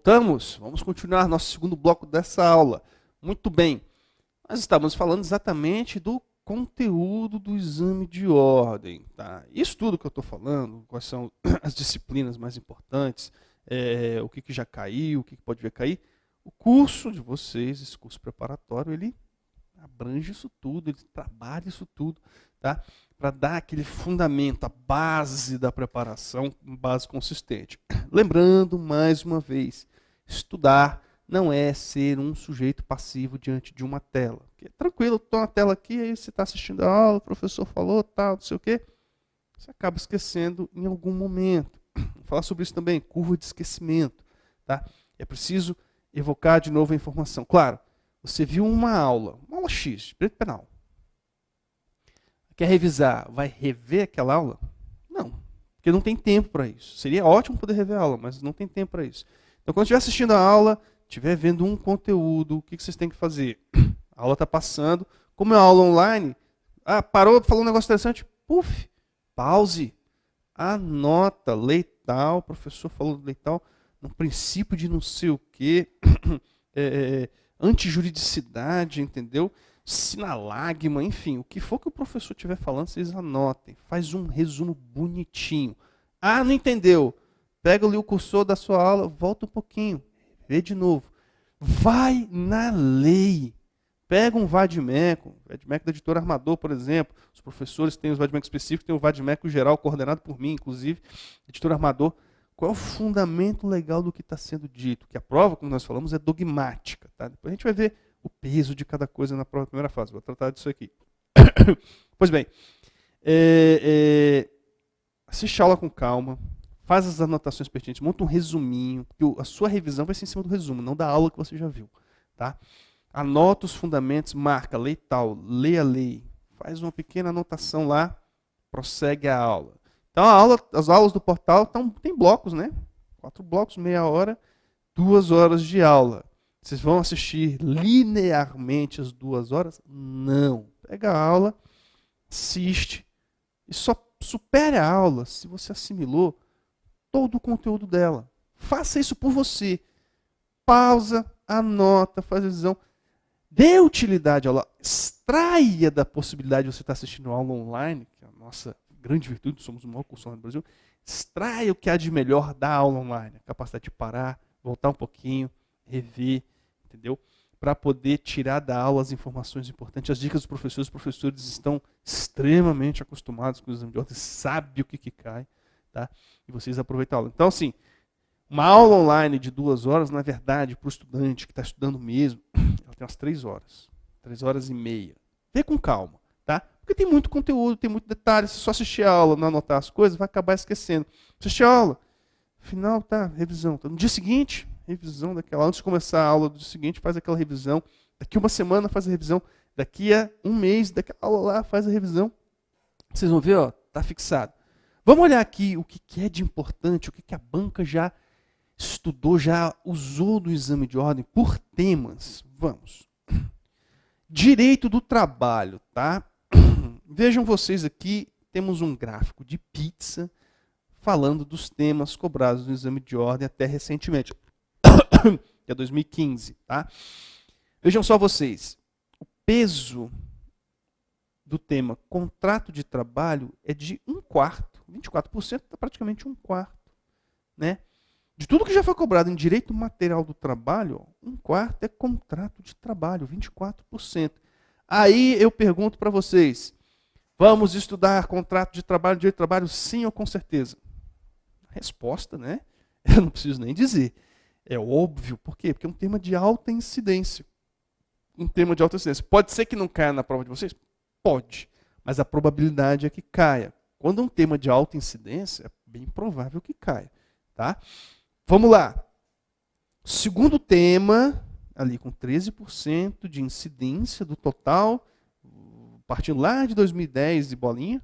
Voltamos, vamos continuar nosso segundo bloco dessa aula. Muito bem, nós estávamos falando exatamente do conteúdo do exame de ordem. Tá? Isso tudo que eu estou falando, quais são as disciplinas mais importantes, o que já caiu, o que pode vir a cair. O curso de vocês, esse curso preparatório, ele abrange isso tudo, ele trabalha isso tudo, tá? Para dar aquele fundamento, a base da preparação, uma base consistente. Lembrando, mais uma vez, estudar não é ser um sujeito passivo diante de uma tela. Porque, tranquilo, estou na tela aqui, aí você está assistindo a aula, o professor falou, tal, não sei o quê. Você acaba esquecendo em algum momento. Vou falar sobre isso também, curva de esquecimento. Tá? É preciso evocar de novo a informação. Claro, você viu uma aula X, direito penal. Quer revisar, vai rever aquela aula? Não, porque não tem tempo para isso. Seria ótimo poder rever a aula, mas não tem tempo para isso. Então, quando estiver assistindo a aula, estiver vendo um conteúdo, o que vocês têm que fazer? A aula está passando, como é uma aula online, parou, falou um negócio interessante, puf, pause, anota, lei tal, o professor falou lei tal, no princípio de não sei o quê, antijuridicidade, entendeu? Sinalagma, enfim, o que for que o professor estiver falando, vocês anotem. Faz um resumo bonitinho. Não entendeu? Pega ali o cursor da sua aula, volta um pouquinho, vê de novo. Vai na lei. Pega um vadimeco da editora Armador, por exemplo. Os professores têm os vadimecos específicos, tem o vadimeco geral, coordenado por mim, inclusive, editora Armador. Qual é o fundamento legal do que está sendo dito? Que a prova, como nós falamos, é dogmática. Tá? Depois a gente vai ver o peso de cada coisa na prova da primeira fase. Vou tratar disso aqui. Pois bem, assiste a aula com calma, faz as anotações pertinentes, monta um resuminho, porque a sua revisão vai ser em cima do resumo, não da aula que você já viu. Tá? Anota os fundamentos, marca, lei tal, lê a lei, faz uma pequena anotação lá, prossegue a aula. Então as aulas do portal tem blocos, né? 4 blocos, meia hora, 2 horas de aula. Vocês vão assistir linearmente as 2 horas? Não. Pega a aula, assiste e só supere a aula se você assimilou todo o conteúdo dela. Faça isso por você. Pausa, anota, faz revisão. Dê utilidade à aula. Extraia da possibilidade de você estar assistindo aula online, que é a nossa grande virtude, somos o maior curso online do Brasil. Extraia o que há de melhor da aula online. A capacidade de parar, voltar um pouquinho, rever, entendeu? Para poder tirar da aula as informações importantes, as dicas dos professores. Os professores estão extremamente acostumados com o exame de ordem, sabem o que cai, tá? E vocês aproveitam a aula. Então, assim, uma aula online de 2 horas, na verdade, para o estudante que está estudando mesmo, ela tem umas 3 horas, 3 horas e meia. Vê com calma, tá? Porque tem muito conteúdo, tem muito detalhe. Se só assistir a aula, não anotar as coisas, vai acabar esquecendo. Assistir a aula, final, tá, revisão. No dia seguinte, revisão daquela. Antes de começar a aula do dia seguinte, faz aquela revisão. Daqui uma semana faz a revisão. Daqui a um mês, daquela aula lá, faz a revisão. Vocês vão ver, ó, tá fixado. Vamos olhar aqui o que é de importante, o que a banca já estudou, já usou do exame de ordem por temas. Vamos. Direito do trabalho, tá? Vejam vocês aqui, temos um gráfico de pizza falando dos temas cobrados no exame de ordem até recentemente, que é 2015, tá? Vejam só vocês, o peso do tema contrato de trabalho é de 1/4, 24% é praticamente 1/4, né? De tudo que já foi cobrado em direito material do trabalho, 1/4 é contrato de trabalho, 24%. Aí eu pergunto para vocês, vamos estudar contrato de trabalho, direito de trabalho, sim ou com certeza? A resposta, né? Eu não preciso nem dizer. É óbvio. Por quê? Porque é um tema de alta incidência. Um tema de alta incidência. Pode ser que não caia na prova de vocês? Pode. Mas a probabilidade é que caia. Quando é um tema de alta incidência, é bem provável que caia. Tá? Vamos lá. Segundo tema, ali com 13% de incidência do total, partindo lá de 2010 e bolinha,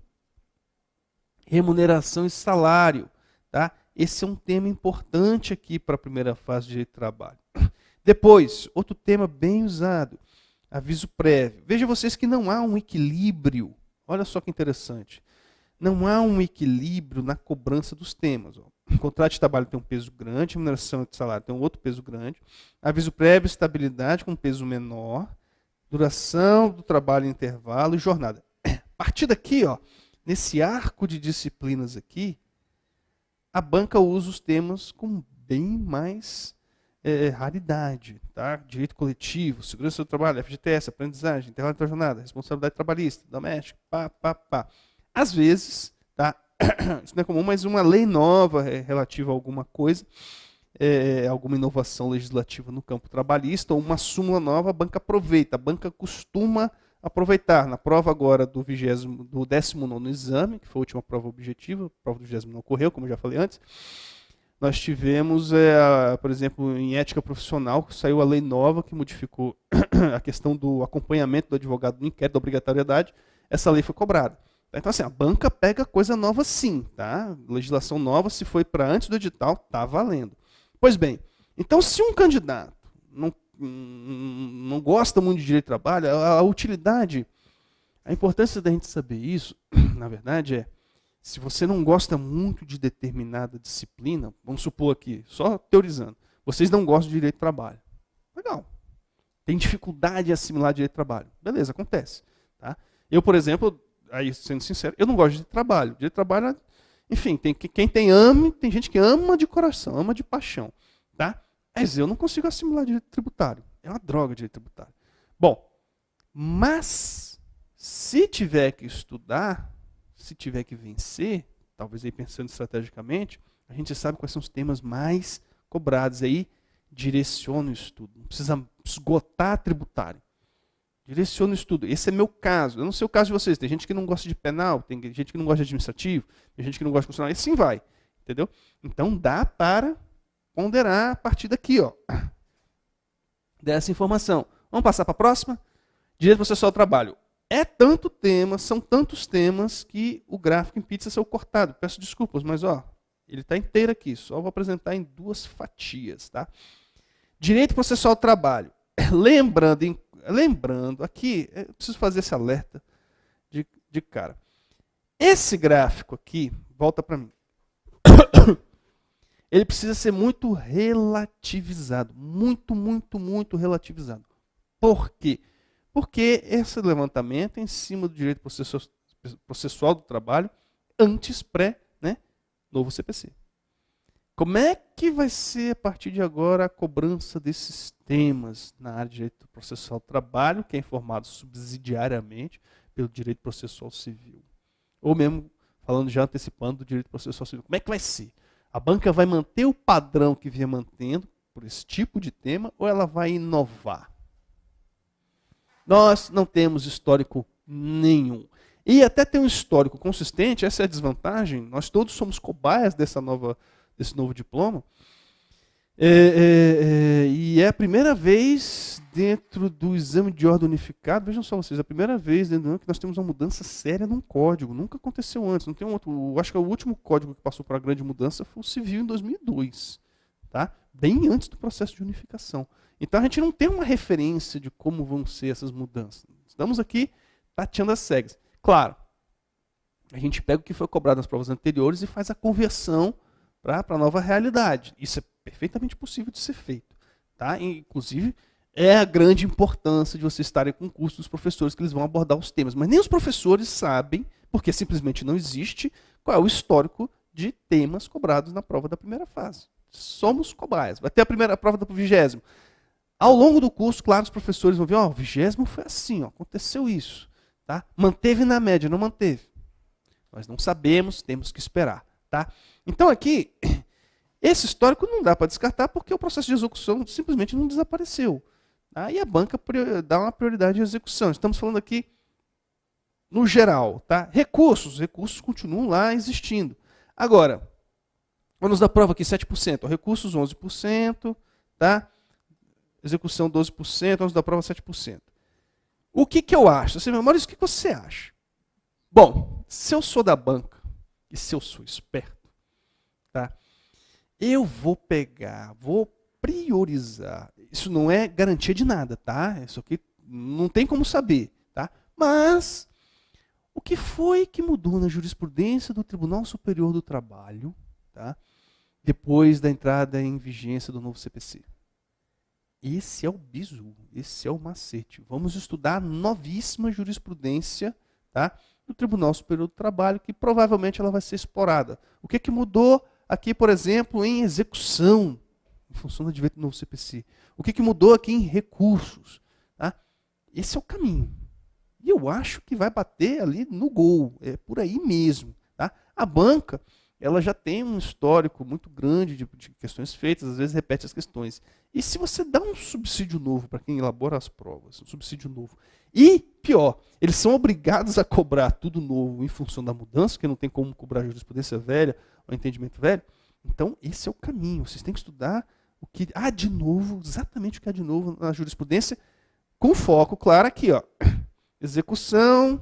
remuneração e salário. Tá? Esse é um tema importante aqui para a primeira fase de direito de trabalho. Depois, outro tema bem usado, aviso prévio. Veja vocês que não há um equilíbrio. Olha só que interessante. Não há um equilíbrio na cobrança dos temas. Ó. O contrato de trabalho tem um peso grande, a remuneração de salário tem um outro peso grande, aviso prévio, estabilidade com um peso menor, duração do trabalho em intervalo e jornada. A partir daqui, ó, nesse arco de disciplinas aqui, a banca usa os temas com bem mais raridade. Tá? Direito coletivo, segurança do trabalho, FGTS, aprendizagem, intervalo da jornada, responsabilidade trabalhista, doméstica, pá. Às vezes, tá? Isso não é comum, mas uma lei nova relativa a alguma coisa, alguma inovação legislativa no campo trabalhista, ou uma súmula nova, a banca aproveita. A banca costuma aproveitar. Na prova agora do 19º exame, que foi a última prova objetiva, a prova do 20º não ocorreu, como eu já falei antes, nós tivemos, por exemplo, em ética profissional, saiu a lei nova que modificou a questão do acompanhamento do advogado no inquérito, da obrigatoriedade. Essa lei foi cobrada. Então, assim, a banca pega coisa nova sim, tá? Legislação nova, se foi para antes do edital, tá valendo. Pois bem, então se um candidato não gosta muito de direito de trabalho, a utilidade, a importância da gente saber isso, na verdade, se você não gosta muito de determinada disciplina, vamos supor aqui, só teorizando, vocês não gostam de direito de trabalho. Legal. Tem dificuldade em assimilar direito de trabalho. Beleza, acontece. Tá? Eu, por exemplo, aí sendo sincero, eu não gosto de trabalho. Direito de trabalho, enfim, quem tem gente que ama de coração, ama de paixão. Tá? Mas eu não consigo assimilar direito tributário. É uma droga direito tributário. Bom, mas se tiver que estudar, se tiver que vencer, talvez aí pensando estrategicamente, a gente sabe quais são os temas mais cobrados. Aí direciona o estudo. Não precisa esgotar tributário. Direciona o estudo. Esse é meu caso. Eu não sei o caso de vocês. Tem gente que não gosta de penal, tem gente que não gosta de administrativo, tem gente que não gosta de constitucional. E assim vai. Entendeu? Então dá para ponderar a partir daqui, ó, dessa informação. Vamos passar para a próxima? Direito processual do trabalho. É tanto tema, são tantos temas que o gráfico impede de ser cortado. Peço desculpas, mas ó, ele está inteiro aqui. Só vou apresentar em 2 fatias. Tá? Direito processual do trabalho. Lembrando, aqui, eu preciso fazer esse alerta de cara. Esse gráfico aqui, volta para mim. Ele precisa ser muito relativizado. Muito relativizado. Por quê? Porque esse levantamento é em cima do direito processual do trabalho antes novo CPC. Como é que vai ser a partir de agora a cobrança desses temas na área de direito processual do trabalho, que é informado subsidiariamente pelo direito processual civil? Ou mesmo, falando já antecipando do direito processual civil, como é que vai ser? A banca vai manter o padrão que vinha mantendo por esse tipo de tema ou ela vai inovar? Nós não temos histórico nenhum. E até ter um histórico consistente, essa é a desvantagem, nós todos somos cobaias desse novo diploma. E é a primeira vez dentro do exame de ordem unificado, vejam só vocês, é a primeira vez dentro do ano que nós temos uma mudança séria num código. Nunca aconteceu antes, não tem outro. Acho que o último código que passou por uma grande mudança foi o civil em 2002. Tá? Bem antes do processo de unificação. Então a gente não tem uma referência de como vão ser essas mudanças. Estamos aqui tateando as cegas. Claro, a gente pega o que foi cobrado nas provas anteriores e faz a conversão para a nova realidade. Isso é perfeitamente possível de ser feito. Tá? Inclusive, é a grande importância de vocês estarem com o curso dos professores, que eles vão abordar os temas. Mas nem os professores sabem, porque simplesmente não existe, qual é o histórico de temas cobrados na prova da primeira fase. Somos cobaias. Vai ter a prova do 20º. Ao longo do curso, claro, os professores vão ver, o 20º foi assim, aconteceu isso. Tá? Manteve na média, não manteve. Nós não sabemos, temos que esperar. Tá? Então aqui, esse histórico não dá para descartar porque o processo de execução simplesmente não desapareceu. Tá? E a banca dá uma prioridade à execução. Estamos falando aqui no geral. Tá? Recursos continuam lá existindo. Agora, vamos da prova aqui, 7%. Recursos, 11%. Tá? Execução, 12%. Vamos da prova, 7%. O que eu acho? Assim, Maurício, o que você acha? Bom, se eu sou da banca e se eu sou esperto, tá? Eu vou priorizar. Isso não é garantia de nada, tá? Isso aqui não tem como saber, tá? Mas o que foi que mudou na jurisprudência do Tribunal Superior do Trabalho, tá? depois da entrada em vigência do novo CPC. Esse é o bizu, esse é o macete. Vamos estudar a novíssima jurisprudência, tá, do Tribunal Superior do Trabalho, que provavelmente ela vai ser explorada. O que mudou aqui, por exemplo, em execução, em função do advento do novo CPC? O que mudou aqui em recursos? Tá? Esse é o caminho. E eu acho que vai bater ali no gol, é por aí mesmo. Tá? A banca, ela já tem um histórico muito grande de questões feitas, às vezes repete as questões. E se você dá um subsídio novo para quem elabora as provas, um subsídio novo, e pior, eles são obrigados a cobrar tudo novo em função da mudança, porque não tem como cobrar jurisprudência velha ou entendimento velho, então esse é o caminho. Vocês têm que estudar o que há de novo, exatamente o que há de novo na jurisprudência, com foco, claro, aqui, ó, execução,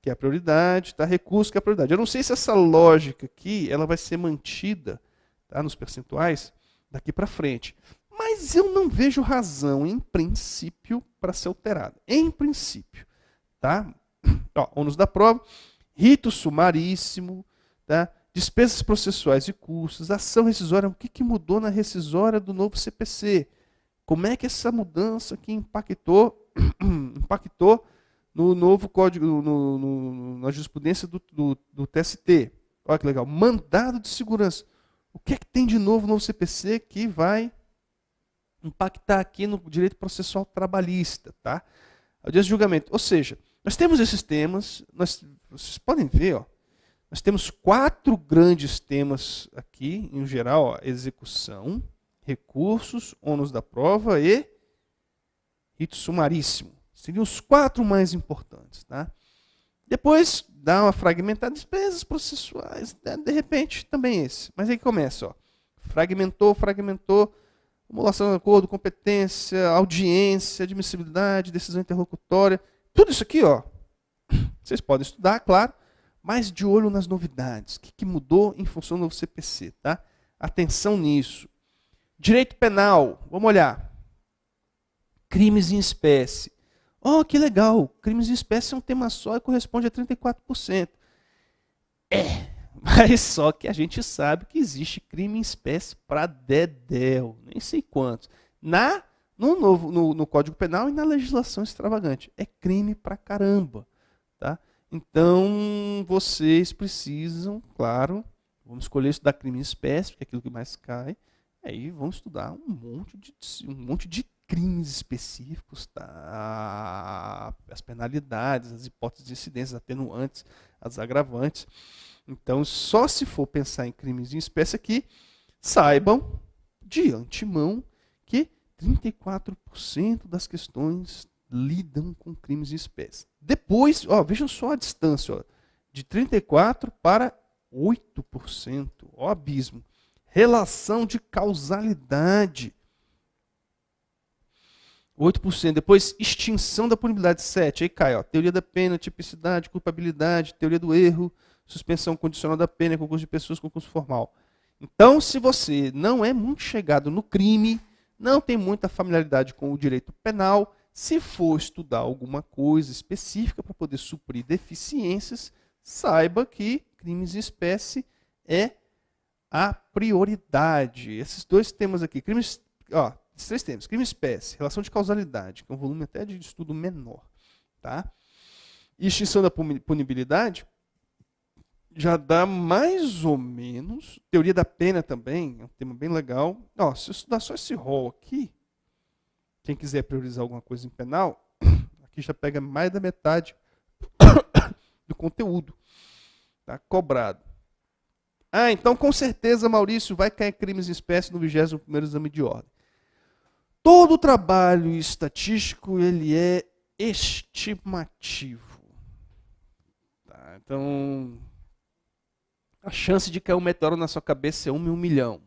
que é a prioridade, tá? Recurso, que é a prioridade. Eu não sei se essa lógica aqui ela vai ser mantida, tá, nos percentuais daqui para frente. Mas eu não vejo razão, em princípio, para ser alterada. Em princípio. Tá? Ó, ônus da prova, rito sumaríssimo, tá? Despesas processuais e custos, ação rescisória. O que mudou na rescisória do novo CPC? Como é que essa mudança aqui impactou no novo código, na jurisprudência do TST? Olha que legal. Mandado de segurança. O que é que tem de novo no novo CPC que vai impactar aqui no direito processual trabalhista, tá? Audiência de julgamento. Ou seja, nós temos esses temas, vocês podem ver, ó, nós temos 4 grandes temas aqui, em geral, ó, execução, recursos, ônus da prova e rito sumaríssimo. Seriam os 4 mais importantes, tá? Depois dá uma fragmentada, despesas processuais, de repente também esse. Mas aí começa, ó, fragmentou, formulação de acordo, competência, audiência, admissibilidade, decisão interlocutória. Tudo isso aqui, ó, vocês podem estudar, claro, mas de olho nas novidades. O que mudou em função do novo CPC, tá? Atenção nisso. Direito penal, vamos olhar. Crimes em espécie. Oh, que legal, crimes em espécie é um tema só e corresponde a 34%. Mas só que a gente sabe que existe crime em espécie para dedéu, nem sei quantos. No Código Penal e na legislação extravagante. É crime pra caramba. Tá? Então, vocês precisam, claro, vamos escolher estudar crime em espécie, porque é aquilo que mais cai. Aí vamos estudar um monte de crimes específicos, tá? As penalidades, as hipóteses de incidência, as atenuantes, as agravantes. Então, só se for pensar em crimes em espécie aqui, saibam de antemão que 34% das questões lidam com crimes em espécie. Depois, ó, vejam só a distância, ó, de 34% para 8%. Ó, abismo. Relação de causalidade. 8%. Depois, extinção da punibilidade. 7%. Aí cai, ó, teoria da pena, tipicidade, culpabilidade, teoria do erro, suspensão condicional da pena, concurso de pessoas, concurso formal. Então, se você não é muito chegado no crime, não tem muita familiaridade com o direito penal, se for estudar alguma coisa específica para poder suprir deficiências, saiba que crimes em espécie é a prioridade. Esses 2 temas aqui, crimes, ó, esses 3 temas, crime em espécie, relação de causalidade, que é um volume até de estudo menor, tá? E extinção da punibilidade, já dá mais ou menos. Teoria da pena também, é um tema bem legal. Ó, se eu estudar só esse rol aqui, quem quiser priorizar alguma coisa em penal, aqui já pega mais da metade do conteúdo, tá? Cobrado. Ah, então com certeza, Maurício, vai cair crimes em espécie no 21º exame de ordem. Todo trabalho estatístico, ele é estimativo. Tá? Então, a chance de cair um meteoro na sua cabeça é 1 em 1 milhão.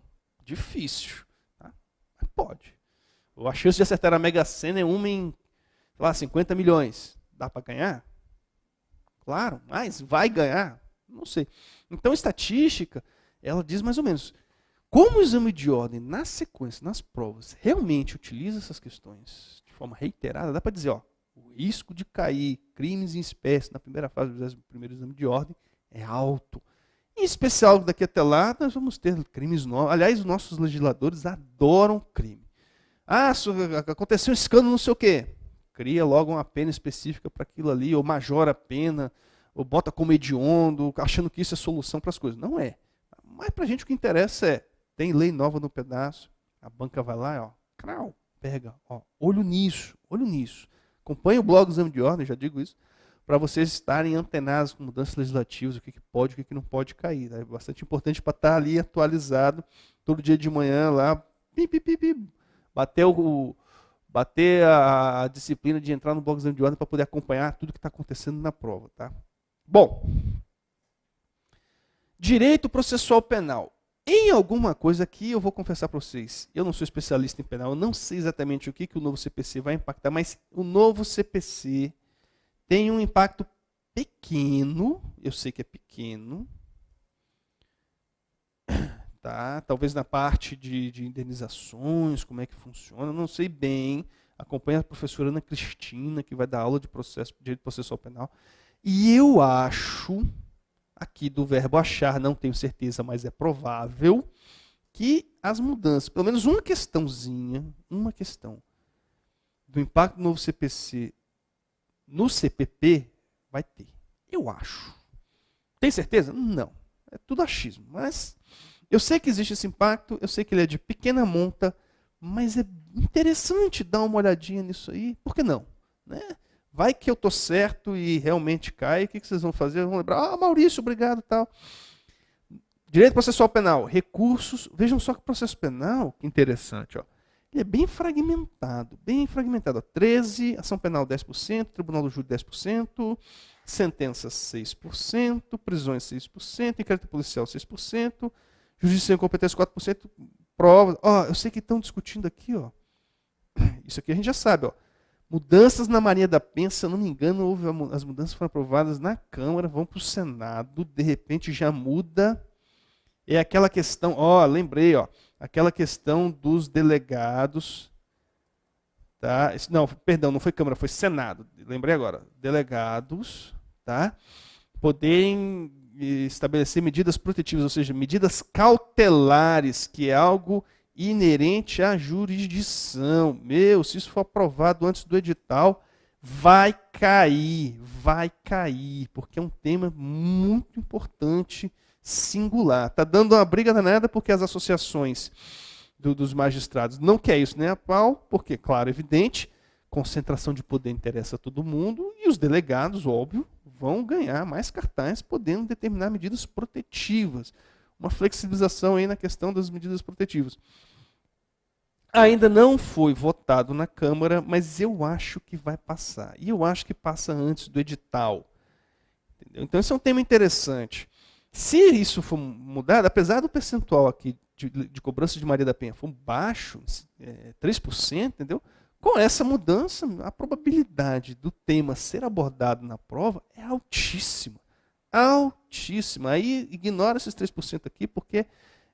Difícil. Tá? Mas pode. Ou a chance de acertar a Mega Sena é 1 em, sei lá, 50 milhões. Dá para ganhar? Claro, mas vai ganhar? Não sei. Então, a estatística, ela diz mais ou menos, como o exame de ordem, na sequência, nas provas, realmente utiliza essas questões de forma reiterada, dá para dizer, ó, o risco de cair crimes em espécie na primeira fase do 21º exame de ordem é alto. Em especial, daqui até lá, nós vamos ter crimes novos. Aliás, os nossos legisladores adoram crime. Ah, aconteceu um escândalo, não sei o quê. Cria logo uma pena específica para aquilo ali, ou majora a pena, ou bota como hediondo, achando que isso é solução para as coisas. Não é. Mas para a gente o que interessa é, tem lei nova no pedaço, a banca vai lá, ó, crau, pega, ó, olho nisso, olho nisso. Acompanhe o blog Exame de Ordem, já digo isso, para vocês estarem antenados com mudanças legislativas, o que pode e o que não pode cair. É bastante importante para estar ali atualizado, todo dia de manhã lá, bater a disciplina de entrar no blog Exame de Ordem para poder acompanhar tudo que está acontecendo na prova. Tá? Bom, direito processual penal. Em alguma coisa aqui, eu vou confessar para vocês, eu não sou especialista em penal, eu não sei exatamente o que o novo CPC vai impactar, mas o novo CPC tem um impacto pequeno, eu sei que é pequeno, tá? Talvez na parte de indenizações, como é que funciona, não sei bem, acompanha a professora Ana Cristina, que vai dar aula de direito processual penal, e eu acho... aqui do verbo achar, não tenho certeza, mas é provável, que as mudanças, pelo menos uma questãozinha, uma questão do impacto do novo CPC no CPP, vai ter. Eu acho. Tem certeza? Não. É tudo achismo. Mas eu sei que existe esse impacto, eu sei que ele é de pequena monta, mas é interessante dar uma olhadinha nisso aí. Por que não? Né? Vai que eu estou certo e realmente cai, o que vocês vão fazer? Vão lembrar, Maurício, obrigado, tal. Direito processual penal, recursos. Vejam só que o processo penal, que interessante, ó. Ele é bem fragmentado, bem fragmentado. Ó. 13, ação penal 10%, tribunal do júri 10%, sentenças 6%, prisões 6%, inquérito policial 6%, justiça em competência 4%, provas. Ó, eu sei que estão discutindo aqui, ó. Isso aqui a gente já sabe, ó. Mudanças na Maria da Penha, se eu não me engano, as mudanças foram aprovadas na Câmara, vão para o Senado, de repente já muda. É aquela questão, lembrei, aquela questão dos delegados. Tá? Não, perdão, não foi Câmara, foi Senado. Lembrei agora. Delegados, tá? Poderem estabelecer medidas protetivas, ou seja, medidas cautelares, que é algo inerente à jurisdição. Se isso for aprovado antes do edital, vai cair, porque é um tema muito importante, singular. Está dando uma briga danada porque as associações dos magistrados não querem isso nem a pau, porque, claro, evidente, concentração de poder interessa a todo mundo, e os delegados, óbvio, vão ganhar mais cartaz, podendo determinar medidas protetivas. Uma flexibilização aí na questão das medidas protetivas. Ainda não foi votado na Câmara, mas eu acho que vai passar. E eu acho que passa antes do edital. Entendeu? Então, esse é um tema interessante. Se isso for mudado, apesar do percentual aqui de cobrança de Maria da Penha for baixo, 3%, entendeu? Com essa mudança, a probabilidade do tema ser abordado na prova é altíssima. Altíssima. Aí ignora esses 3% aqui, porque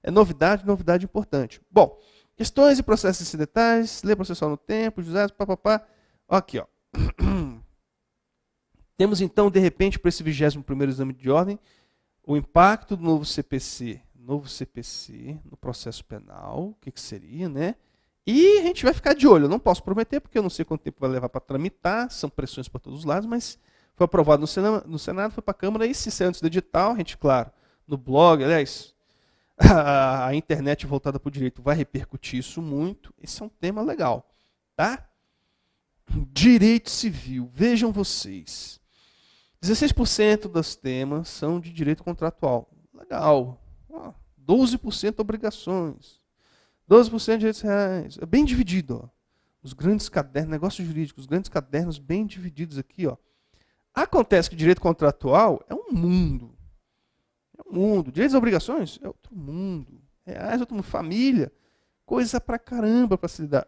é novidade importante. Bom, questões e processos incidentais, lei processual no tempo, juizados, papapá. Aqui, ó. Temos então, de repente, para esse 21º exame de ordem, o impacto do novo CPC no processo penal, o que seria, né? E a gente vai ficar de olho. Eu não posso prometer, porque eu não sei quanto tempo vai levar para tramitar, são pressões para todos os lados, mas foi aprovado no Senado, foi para a Câmara, e se sair antes do edital, a gente, claro, no blog, aliás, a internet voltada para o direito vai repercutir isso muito. Esse é um tema legal, tá? Direito civil, vejam vocês. 16% dos temas são de direito contratual. Legal. 12% obrigações. 12% de direitos reais. É bem dividido. Ó. Os grandes cadernos, negócios jurídicos, os grandes cadernos bem divididos aqui. Ó. Acontece que direito contratual é um mundo. É um mundo. Direitos e obrigações é outro mundo. Reais, outro mundo. Família. Coisa pra caramba para se lidar.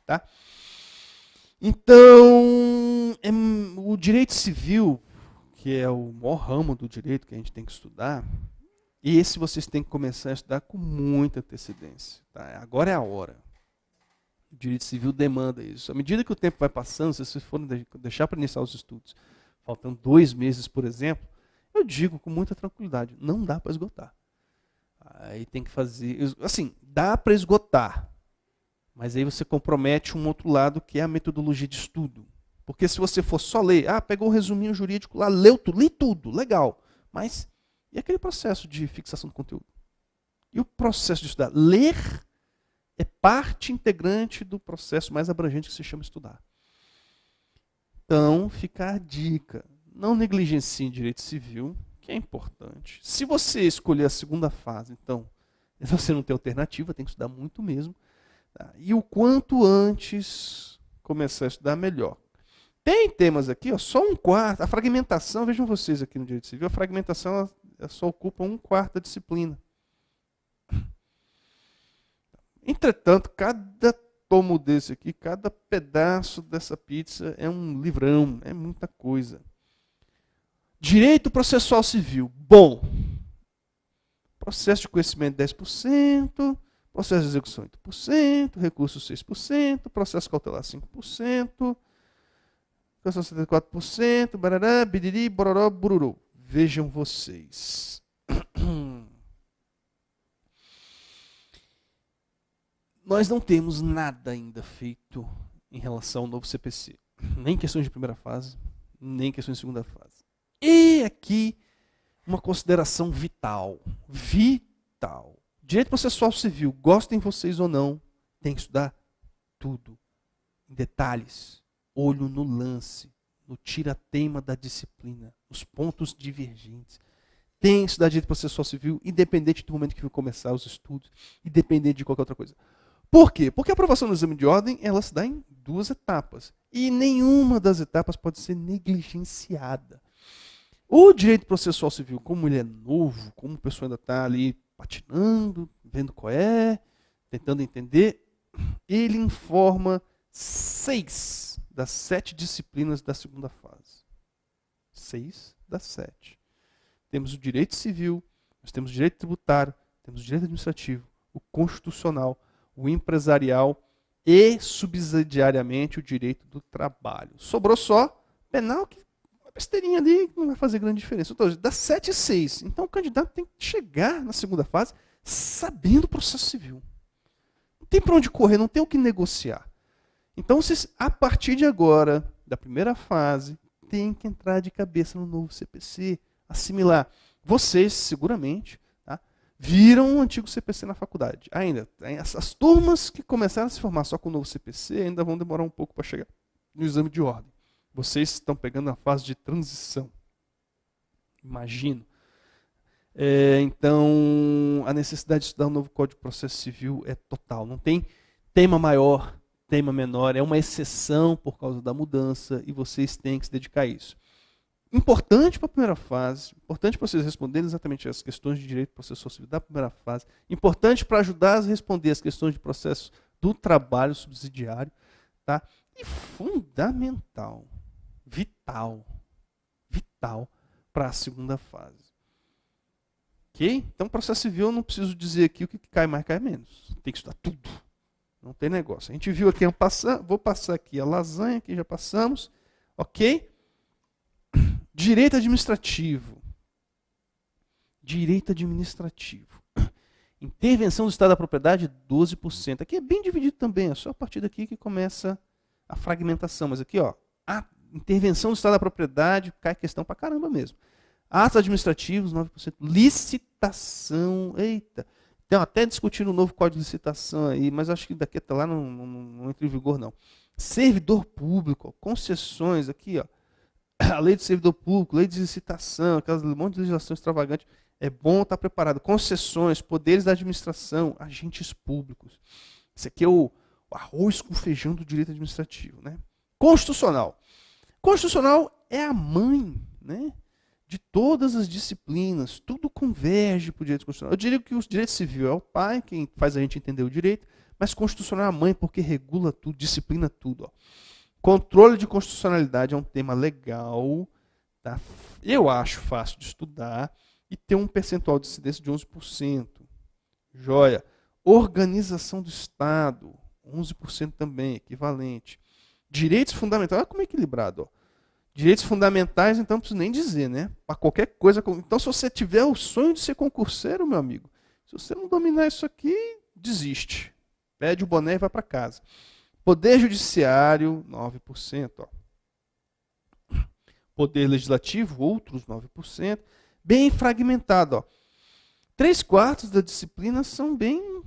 Tá? Então, o direito civil, que é o maior ramo do direito que a gente tem que estudar, e esse vocês têm que começar a estudar com muita antecedência. Tá? Agora é a hora. O direito civil demanda isso. À medida que o tempo vai passando, se vocês forem deixar para iniciar os estudos, faltando 2 meses, por exemplo, Eu digo com muita tranquilidade, não dá para esgotar. Aí tem que fazer, assim, dá para esgotar, mas aí você compromete um outro lado que é a metodologia de estudo. Porque se você for só ler, pegou um resuminho jurídico lá, leu tudo, li tudo, legal. Mas e aquele processo de fixação do conteúdo? E o processo de estudar? Ler é parte integrante do processo mais abrangente que se chama estudar. Então, fica a dica. Não negligencie direito civil, que é importante. Se você escolher a segunda fase, então, você não tem alternativa, tem que estudar muito mesmo. Tá? E o quanto antes começar a estudar, melhor. Tem temas aqui, só 1/4. A fragmentação, vejam vocês aqui no direito civil, a fragmentação ela só ocupa 1/4 da disciplina. Entretanto, cada tomo desse aqui, cada pedaço dessa pizza é um livrão, é muita coisa. Direito processual civil, bom. Processo de conhecimento 10%, processo de execução 8%, recurso 6%, processo cautelar 5%, questão 74%, barará, biriri, bororó, bururu. Vejam vocês. Nós não temos nada ainda feito em relação ao novo CPC. Nem questões de primeira fase, nem questões de segunda fase. E aqui, uma consideração vital. Vital. Direito processual civil, gostem vocês ou não, tem que estudar tudo. Em detalhes, olho no lance, no tira-tema da disciplina, nos pontos divergentes. Tem que estudar direito processual civil, independente do momento que vai começar os estudos, independente de qualquer outra coisa. Por quê? Porque a aprovação do exame de ordem, ela se dá em 2 etapas. E nenhuma das etapas pode ser negligenciada. O direito processual civil, como ele é novo, como a pessoa ainda está ali patinando, vendo qual é, tentando entender, ele informa 6 das 7 disciplinas da segunda fase. 6 das 7. Temos o direito civil, nós temos o direito tributário, temos o direito administrativo, o constitucional, o empresarial e, subsidiariamente, o direito do trabalho. Sobrou só penal, que uma besteirinha ali não vai fazer grande diferença. Então, das 7 e 6. Então, o candidato tem que chegar na segunda fase sabendo o processo civil. Não tem para onde correr, não tem o que negociar. Então, vocês, a partir de agora, da primeira fase, tem que entrar de cabeça no novo CPC, assimilar. Vocês, seguramente, viram o antigo CPC na faculdade. Ainda, as turmas que começaram a se formar só com o novo CPC ainda vão demorar um pouco para chegar no exame de ordem. Vocês estão pegando a fase de transição. Imagino. Então, a necessidade de estudar um novo Código de Processo Civil é total. Não tem tema maior, tema menor. É uma exceção por causa da mudança e vocês têm que se dedicar a isso. Importante para a primeira fase, importante para vocês responderem exatamente as questões de direito processual civil da primeira fase, importante para ajudar a responder as questões de processo do trabalho subsidiário, tá? E fundamental, vital para a segunda fase. Ok? Então, processo civil eu não preciso dizer aqui o que cai mais, cai menos. Tem que estudar tudo. Não tem negócio. A gente viu aqui, vou passar aqui a lasanha, que já passamos, ok? Direito administrativo. Direito administrativo. Intervenção do Estado da propriedade, 12%. Aqui é bem dividido também, é só a partir daqui que começa a fragmentação. Mas aqui, a intervenção do Estado da propriedade cai questão pra caramba mesmo. Atos administrativos, 9%. Licitação, eita. Então, até discutindo o novo Código de Licitação aí, mas acho que daqui até lá não entra em vigor, não. Servidor público, concessões, aqui, a lei de servidor público, lei de licitação, aquelas um monte de legislação extravagante, é bom estar preparado. Concessões, poderes da administração, agentes públicos. Esse aqui é o arroz com feijão do direito administrativo, né? Constitucional. Constitucional é a mãe, né, de todas as disciplinas, tudo converge para o direito constitucional. Eu diria que o direito civil é o pai, quem faz a gente entender o direito, mas constitucional é a mãe porque regula tudo, disciplina tudo. Controle de constitucionalidade é um tema legal, tá? Eu acho fácil de estudar e tem um percentual de incidência de 11%. Joia. Organização do Estado, 11% também, equivalente. Direitos fundamentais, olha como é equilibrado. Direitos fundamentais, então, não preciso nem dizer, né? Para qualquer coisa. Então, se você tiver o sonho de ser concurseiro, meu amigo, se você não dominar isso aqui, desiste. Pede o boné e vai para casa. Poder Judiciário, 9%. Ó. Poder Legislativo, outros 9%. Bem fragmentado. Ó. 3/4 da disciplina são bem...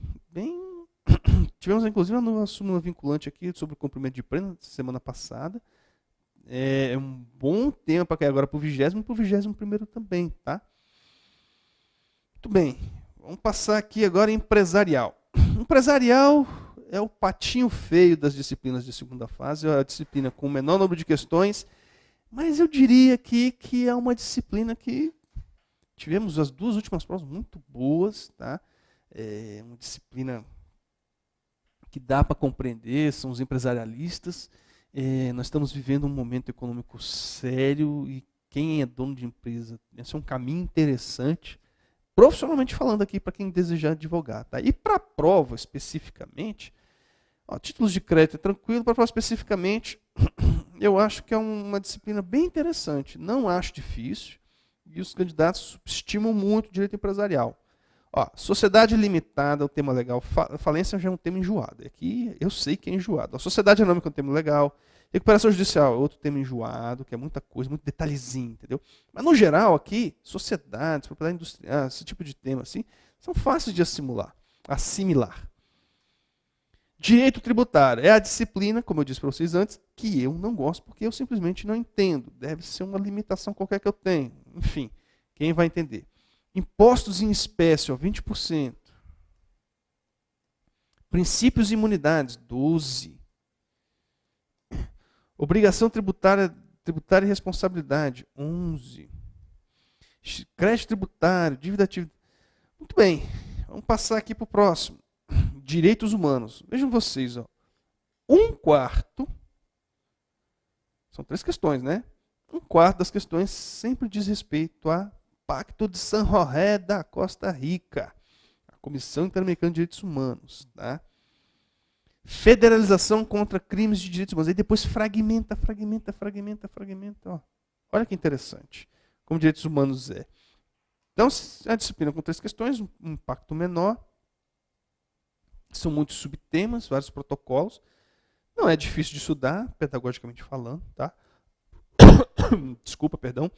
Tivemos, inclusive, uma súmula vinculante aqui sobre o cumprimento de pena semana passada. É um bom tema para cair agora para o 20º e para o 21º também, tá? Muito bem. Vamos passar aqui agora em empresarial. Empresarial é o patinho feio das disciplinas de segunda fase, é a disciplina com o menor número de questões, mas eu diria aqui que é uma disciplina que tivemos as 2 últimas provas muito boas, tá? É uma disciplina que dá para compreender, são os empresarialistas. Nós estamos vivendo um momento econômico sério e quem é dono de empresa, esse é um caminho interessante, profissionalmente falando aqui para quem desejar advogar. Tá? E para a prova especificamente, ó, títulos de crédito é tranquilo, para a prova especificamente, eu acho que é uma disciplina bem interessante, não acho difícil, e os candidatos subestimam muito o direito empresarial. Ó, sociedade limitada é um tema legal. Falência já é um tema enjoado. Aqui eu sei que é enjoado. A sociedade anônima é um tema legal. Recuperação judicial é outro tema enjoado, que é muita coisa, muito detalhezinho, entendeu? Mas no geral aqui, sociedades, propriedade industrial, esse tipo de tema assim, são fáceis de assimilar. Direito tributário é a disciplina, como eu disse para vocês antes, que eu não gosto porque eu simplesmente não entendo. Deve ser uma limitação qualquer que eu tenho. Enfim, quem vai entender? Impostos em espécie, ó, 20%. Princípios e imunidades, 12%. Obrigação tributária e responsabilidade, 11%. Crédito tributário, dívida ativa. Muito bem, vamos passar aqui para o próximo. Direitos humanos. Vejam vocês, ó. 1/4, são 3 questões, né? 1/4 das questões sempre diz respeito a Pacto de San José da Costa Rica, a Comissão Interamericana de Direitos Humanos, tá? Federalização contra crimes de direitos humanos. Aí depois fragmenta. Ó. Olha que interessante, como direitos humanos é. Então, a disciplina com 3 questões, um impacto menor, são muitos subtemas, vários protocolos. Não é difícil de estudar, pedagogicamente falando, tá? Desculpa, perdão.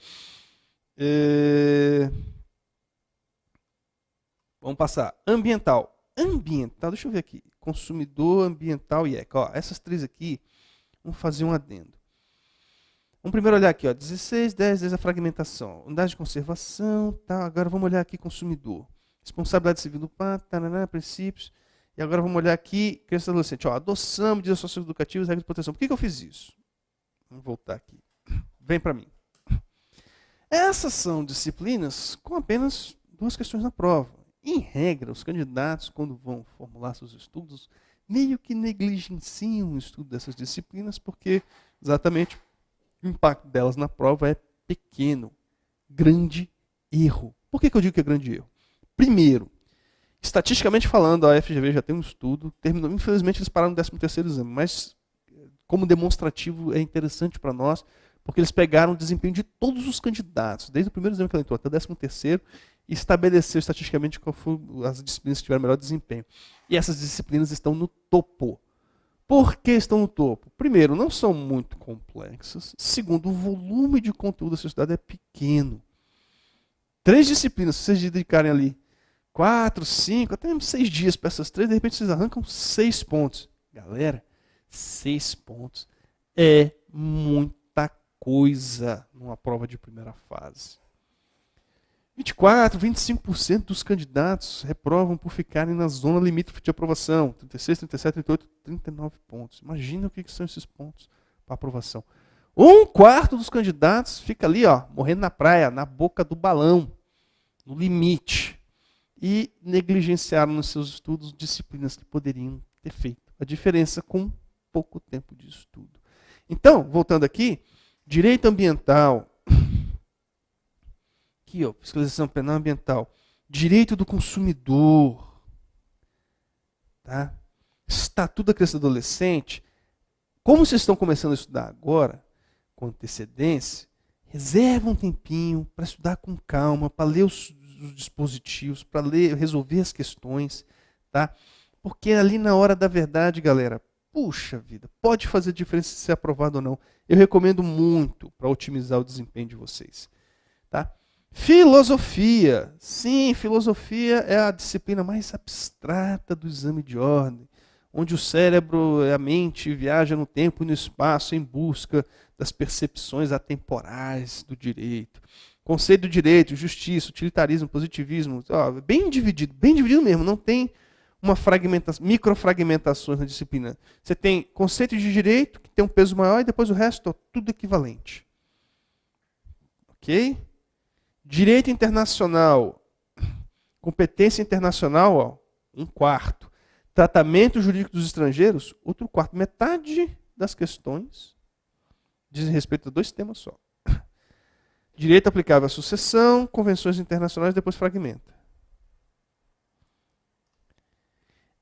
Vamos passar. Ambiental. Deixa eu ver aqui. Consumidor, ambiental e ECA. Ó, essas 3 aqui, vamos fazer um adendo. Vamos primeiro olhar aqui, ó, 16, 10 a fragmentação. Unidade de conservação, tá? Agora vamos olhar aqui consumidor. Responsabilidade civil do pai, princípios. E agora vamos olhar aqui, criança e adolescente. Ó, adoção, medidas socioeducativas, regras de proteção. Por que eu fiz isso? Vamos voltar aqui. Vem para mim. Essas são disciplinas com apenas 2 questões na prova. Em regra, os candidatos, quando vão formular seus estudos, meio que negligenciam o estudo dessas disciplinas, porque exatamente o impacto delas na prova é pequeno. Grande erro. Por que eu digo que é grande erro? Primeiro, estatisticamente falando, a FGV já tem um estudo, terminou, infelizmente eles pararam no 13º exame, mas como demonstrativo é interessante para nós, porque eles pegaram o desempenho de todos os candidatos, desde o primeiro exame que ela entrou até o 13º, e estabeleceu estatisticamente qual foram as disciplinas que tiveram melhor desempenho. E essas disciplinas estão no topo. Por que estão no topo? Primeiro, não são muito complexas. Segundo, o volume de conteúdo da sociedade é pequeno. 3 disciplinas, se vocês dedicarem ali 4, 5, até 6 dias para essas 3, de repente vocês arrancam 6 pontos. Galera, 6 pontos é muita coisa numa prova de primeira fase. 24, 25% dos candidatos reprovam por ficarem na zona limítrofe de aprovação. 36, 37, 38, 39 pontos. Imagina o que são esses pontos para aprovação. 1/4 dos candidatos fica ali, ó, morrendo na praia, na boca do balão, no limite. E negligenciaram nos seus estudos disciplinas que poderiam ter feito a diferença com pouco tempo de estudo. Então, voltando aqui, direito ambiental, aqui, ó, fiscalização penal ambiental, direito do consumidor, tá? Estatuto da criança e adolescente. Como vocês estão começando a estudar agora, com antecedência, reserva um tempinho para estudar com calma, para ler os dispositivos, para resolver as questões, tá? Porque ali na hora da verdade, galera, puxa vida, pode fazer diferença se ser aprovado ou não. Eu recomendo muito para otimizar o desempenho de vocês, tá? Filosofia. Sim, filosofia é a disciplina mais abstrata do exame de ordem, onde o cérebro, a mente viaja no tempo e no espaço em busca das percepções atemporais do direito. Conceito do direito, justiça, utilitarismo, positivismo, ó, bem dividido mesmo, não tem uma microfragmentações na disciplina. Você tem conceito de direito, que tem um peso maior, e depois o resto, ó, tudo equivalente. Ok? Direito internacional, competência internacional, ó, 1/4. Tratamento jurídico dos estrangeiros, outro 1/4. Metade das questões dizem respeito a 2 temas só. Direito aplicável à sucessão, convenções internacionais, depois fragmenta.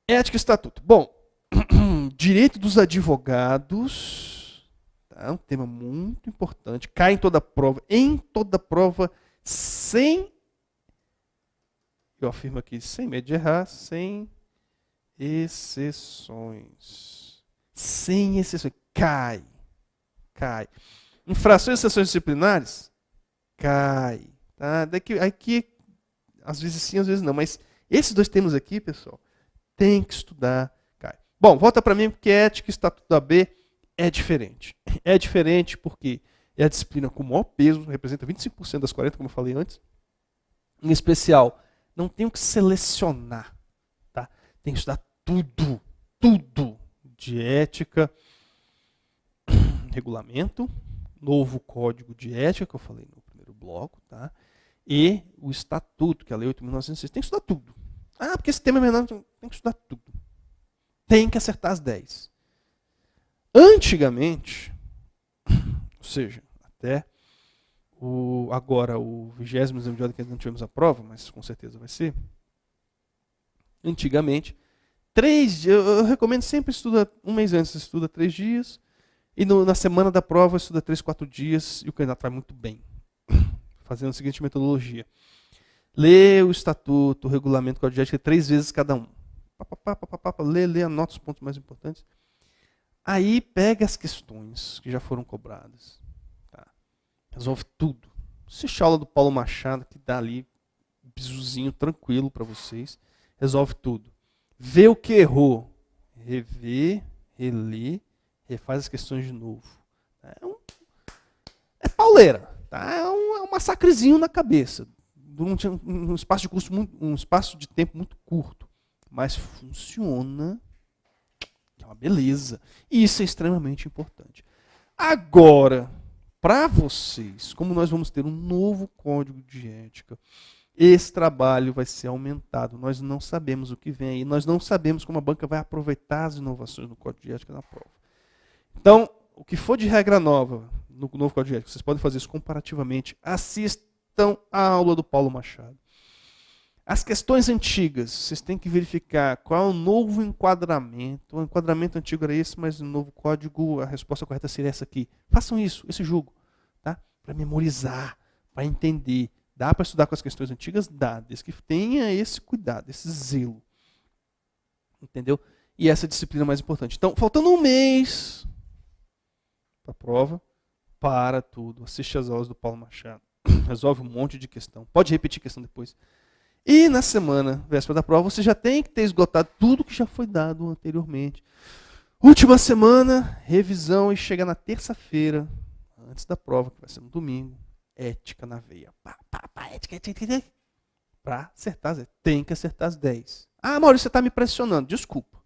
Ética e estatuto. Bom, direito dos advogados, tá? É um tema muito importante, cai em toda prova, sem, eu afirmo aqui, sem medo de errar, sem exceções. Sem exceções. Cai. Infrações e exceções disciplinares? Cai. Tá? Aqui, às vezes sim, às vezes não. Mas esses 2 temas aqui, pessoal, tem que estudar. Cai. Bom, volta para mim, porque ética e estatuto da AB é diferente. É diferente porque é a disciplina com o maior peso, representa 25% das 40%, como eu falei antes. Em especial, não tenho que selecionar. Tá? Tem que estudar tudo de ética, regulamento, novo código de ética, que eu falei no primeiro bloco, tá? E o estatuto, que é a Lei 8.906. Tem que estudar tudo. Ah, porque esse tema é menor, tem que estudar tudo. Tem que acertar as 10. Antigamente, ou seja, até agora o 20º exame de ordem que ainda não tivemos a prova, mas com certeza vai ser. Antigamente, 3 dias, eu recomendo sempre estuda um mês antes, estuda 3 dias, e na semana da prova estuda 3, 4 dias, e o candidato vai muito bem. Fazendo a seguinte metodologia. Lê o estatuto, o regulamento, o código de ética 3 vezes cada um. Lê, anota os pontos mais importantes. Aí pega as questões que já foram cobradas. Tá? Resolve tudo. Assiste a aula do Paulo Machado, que dá ali um bisuzinho tranquilo para vocês. Resolve tudo. Vê o que errou. Revê, relê, refaz as questões de novo. É pauleira. Tá? É um massacrezinho na cabeça. Um espaço de tempo muito curto. Mas funciona. É uma beleza. E isso é extremamente importante. Agora, para vocês, como nós vamos ter um novo código de ética, esse trabalho vai ser aumentado. Nós não sabemos o que vem aí. Nós não sabemos como a banca vai aproveitar as inovações no código de ética na prova. Então, o que for de regra nova no novo código de ética, vocês podem fazer isso comparativamente. Assistam a aula do Paulo Machado. As questões antigas, vocês têm que verificar qual é o novo enquadramento. O enquadramento antigo era esse, mas no novo código a resposta correta seria essa aqui. Façam isso, esse jogo, tá? Para memorizar, para entender. Dá para estudar com as questões antigas? Dá, desde que tenha esse cuidado, esse zelo. Entendeu? E essa disciplina mais importante. Então, faltando um mês para a prova, para tudo. Assiste as aulas do Paulo Machado. Resolve um monte de questão. Pode repetir a questão depois. E na semana, véspera da prova, você já tem que ter esgotado tudo que já foi dado anteriormente. Última semana, revisão, e chega na terça-feira, antes da prova, que vai ser no domingo, ética na veia. Ética. Para acertar as 10. Tem que acertar as 10. Ah, Maurício, você está me pressionando. Desculpa.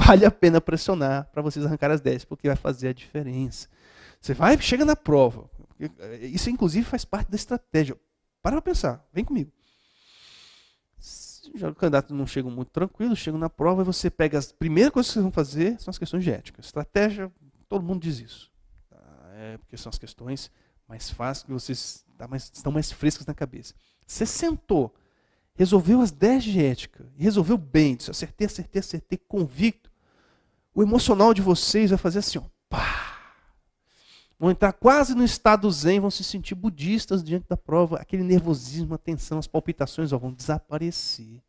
Vale a pena pressionar para vocês arrancarem as 10, porque vai fazer a diferença. Você chega na prova. Isso, inclusive, faz parte da estratégia. Para pensar. Vem comigo. Já o candidato não chega muito tranquilo, chega na prova e você pega as primeiras coisas que vocês vão fazer são as questões de ética. Estratégia, todo mundo diz isso. Porque são as questões mais fáceis, que vocês estão mais frescas na cabeça. Você sentou, resolveu as 10 de ética, e resolveu bem, disse, acertei, convicto. O emocional de vocês vai fazer assim, ó, pá. Vão entrar quase no estado zen, vão se sentir budistas diante da prova. Aquele nervosismo, a tensão, as palpitações vão desaparecer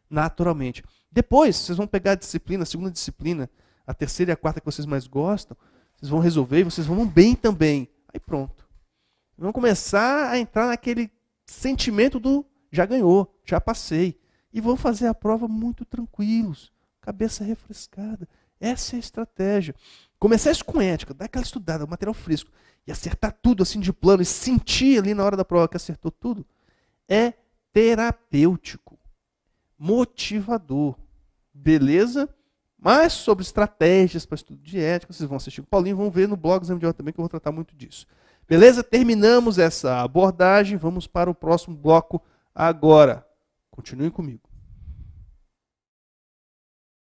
naturalmente. Depois, vocês vão pegar a disciplina, a segunda disciplina, a terceira e a quarta que vocês mais gostam, vocês vão resolver e vocês vão bem também. Aí pronto. Vão começar a entrar naquele sentimento do já ganhou, já passei. E vão fazer a prova muito tranquilos, cabeça refrescada. Essa é a estratégia. Começar isso com ética, dar aquela estudada, material fresco, e acertar tudo assim de plano, e sentir ali na hora da prova que acertou tudo, é terapêutico, motivador. Beleza? Mas sobre estratégias para estudo de ética, vocês vão assistir com o Paulinho, vão ver no blog Exame de Ordem também, que eu vou tratar muito disso. Beleza? Terminamos essa abordagem, vamos para o próximo bloco agora. Continuem comigo.